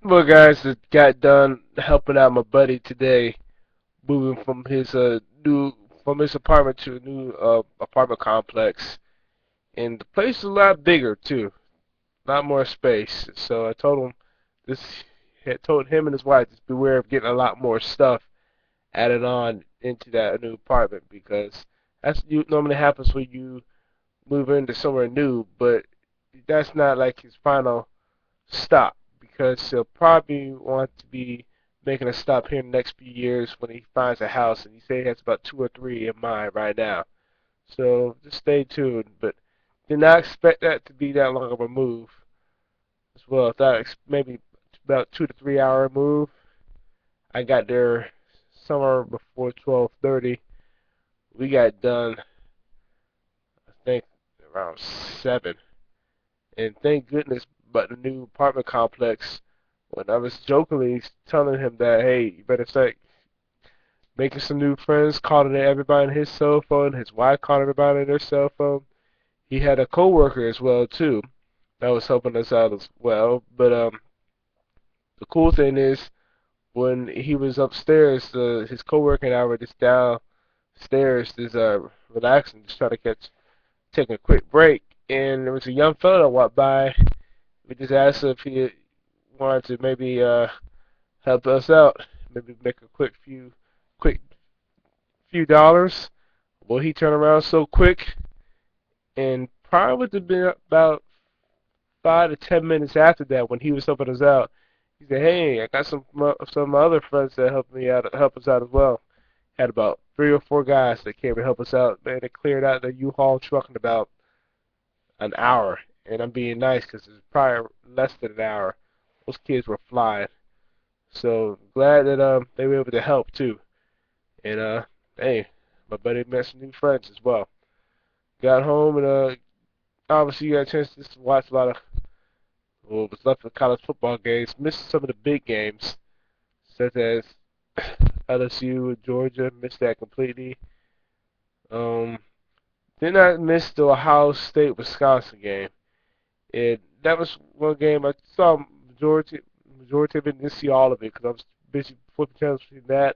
Well, guys, that got done helping out my buddy today, moving from his apartment to a new apartment complex, and the place is a lot bigger too, a lot more space. So I told him this, had told him and his wife to beware of getting a lot more stuff added on into that new apartment because normally happens when you move into somewhere new, but that's not like his final stop because he'll probably want to be making a stop here in the next few years when he finds a house, and he say he has about two or three in mind right now. So just stay tuned, but did not expect that to be that long of a move as well. Thought maybe about 2 to 3 hour move. I got there somewhere before 12:30. We got done, I think, around 7. And thank goodness, but the new apartment complex, when I was jokingly telling him that, hey, you better start making some new friends, calling everybody on his cell phone, his wife called everybody on their cell phone. He had a coworker as well too that was helping us out as well. But the cool thing is when he was upstairs, his coworker and I were just downstairs, just relaxing, just trying to taking a quick break, and there was a young fellow that walked by. We just asked if he wanted to maybe help us out, maybe make a quick few dollars. Well, he turned around so quick, and probably would have been about 5 to 10 minutes after that when he was helping us out. He said, "Hey, I got some other friends that help us out as well." Had about 3 or 4 guys that came to help us out. Man, they cleared out the U-Haul truck in about an hour, and I'm being nice because it's probably less than an hour. Those kids were flying. So glad that they were able to help too. And hey, my buddy met some new friends as well. Got home and obviously got a chance to just watch a lot of what was left of college football games. Missed some of the big games, such as LSU and Georgia. Missed that completely. Um, did not miss the Ohio State Wisconsin game. And that was one game I saw majority of it. Didn't see all of it because I was busy flipping channels between that,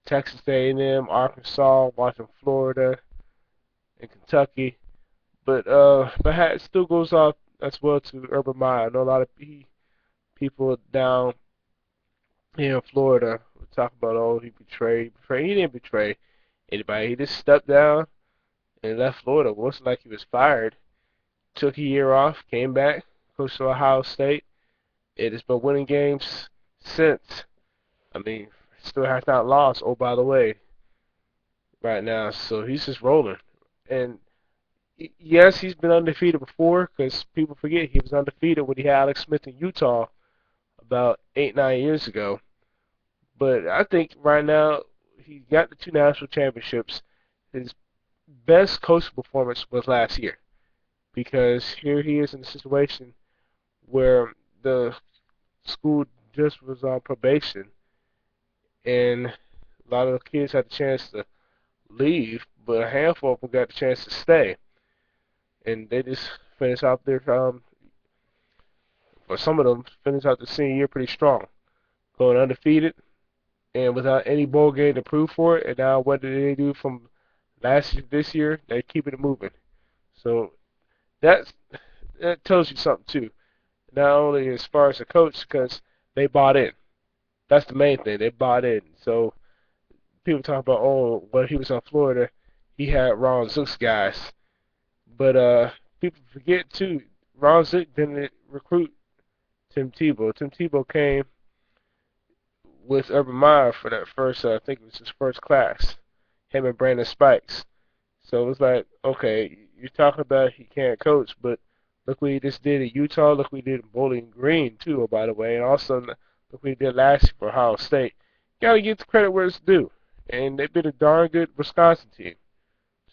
Texas A&M, Arkansas, watching Florida and Kentucky. But it still goes off as well to Urban Meyer. I know a lot of people down here in Florida would talk about, oh, he betrayed. He didn't betray anybody. He just stepped down and left Florida. It wasn't like he was fired. Took a year off, came back, coached to Ohio State. It has been winning games since. I mean, still has not lost. Oh, by the way, right now, so he's just rolling. And yes, he's been undefeated before because people forget he was undefeated when he had Alex Smith in Utah about 8, 9 years ago. But I think right now he got the two national championships. His best coaching performance was last year because here he is in a situation where the school just was on probation and a lot of the kids had the chance to leave, but a handful of them got the chance to stay, and they just finished out their or some of them finished out the senior year pretty strong, going undefeated and without any bowl game to prove for it. And now what did they do from last year to this year? They're keeping it moving. So that's that tells you something too. Not only as far as the coach, because they bought in. That's the main thing. They bought in. So people talk about, oh, when he was in Florida, he had Ron Zook's guys. But people forget too, Ron Zook didn't recruit Tim Tebow. Tim Tebow came with Urban Meyer for that first, I think it was his first class, him and Brandon Spikes. So it was like, okay, you're talking about he can't coach, but look what he just did at Utah. Look what he did in Bowling Green too, oh, by the way, and also look what he did last year for Ohio State. You gotta give the credit where it's due, and they've been a darn good Wisconsin team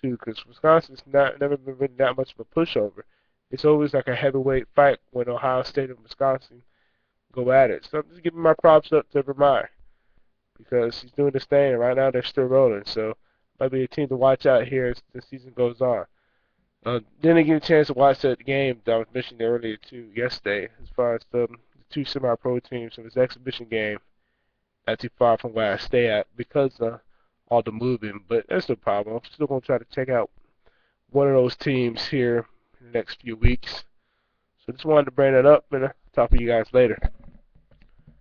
too, because Wisconsin's not never been really that much of a pushover. It's always like a heavyweight fight when Ohio State and Wisconsin go at it. So I'm just giving my props up to Vermeer because he's doing this thing, and right now they're still rolling. So might be a team to watch out here as the season goes on. Didn't get a chance to watch that game that I was mentioning earlier too yesterday, as far as the two semi-pro teams in this exhibition game not too far from where I stay at because of all the moving. But that's no problem. I'm still gonna try to check out one of those teams here in the next few weeks. So just wanted to bring that up and talk to you guys later.